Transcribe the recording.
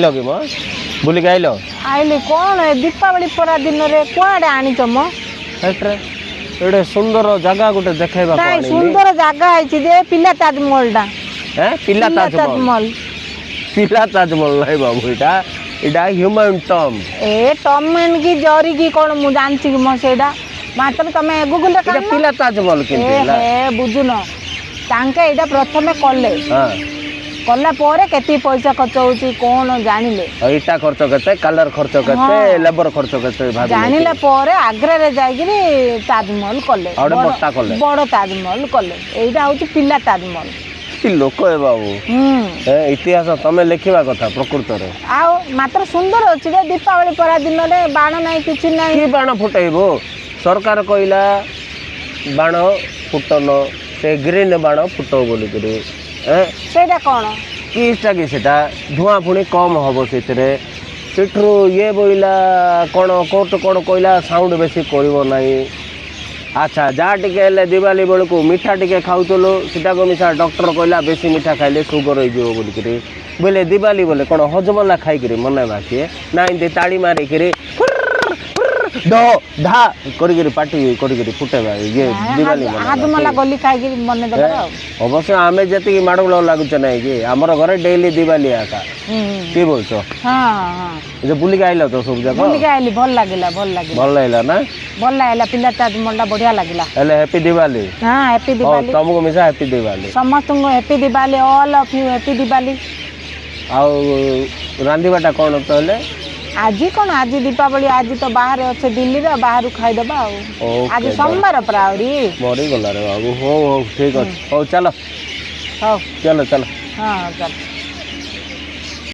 आइल कि म बुलिक आइल आइली कौन है दीपावली परा दिन रे कुआडे आनी चम एट्रे एडे सुंदर जगह गोटे देखेबा नहीं सुंदर जगह है जे पिला ताजमहल डा हैं पिला ताजमहल पिला ताजमहल नहीं बाबू इटा इटा ह्यूमन टम ए टम एंड की जरी की कौन मु जानछि कि म सेडा मात्र तमे गूगल रे इटा पिला ताजमहल ए केनला हे बुझुन तांके एडा प्रथमे कले हां कला परे केती पैसा खर्च होची कोन जानिले इटा खर्च केते कलर खर्च केते लेबर खर्च केते भाबी जानिले परे आग्रा रे जाईगिरी ताजमहल कले आउडे बट्टा कले बड़ ताजमहल कले एइडा होची पिला ताजमहल कि लोक है बाबू इतिहास तमे लिखिबा कथा प्रकृत रे आउ मात्र सुंदर अछि रे दीपावली परा दिन रे बाण नाही किछि नाही की बाण फुटाइबो सरकार कइला बाण फुटनो से ग्रीन बाण फुटो बोली करी सेटा कोन किटा कि सेटा धुआं पुणी कम हबो सेतरे सेठरू ये बोइला कोन कोट कोन कइला साउंड बेसी करिवो नाही अच्छा जा टिके ले दिवाली बेल को मीठा टिके खाउतलो सीता को मिसा डॉक्टर कहला बेसी मीठा खाइले शुगर हो जो बोल करी बोले दिवाली बोले कोन हजमला खाई करी मने बाकी ना इंते ताड़ी मारी करी दो धा करी करी पार्टी करी करी फुटेबा ये दिवाली हजमला गली खाई करी मने देबा अवश्य आमे जति माडुल लागुच नै कि हमर घरे डेली दिवाली आका की बोलछो हां हां जे बुली आइलो तो सब जगह बुली आइली भल लागिला भल लागला ना भल लागला पिला ताजमहल बढ़िया लागिला हेले हैप्पी दिवाली हां हैप्पी दिवाली तुमको मिसा हैप्पी दिवाली समस्त को happy Diwali all of you happy Diwali आ रांधीबाटा कोन तो हेले आज कौन आज दीपावली आज तो बाहर अच्छे दिल्ली रे बाहर खाई दबा आज सोमवार प्रावरी मरी गला रे बाबू हो ठीक अछि हो चलो हो चलो चलो हां चल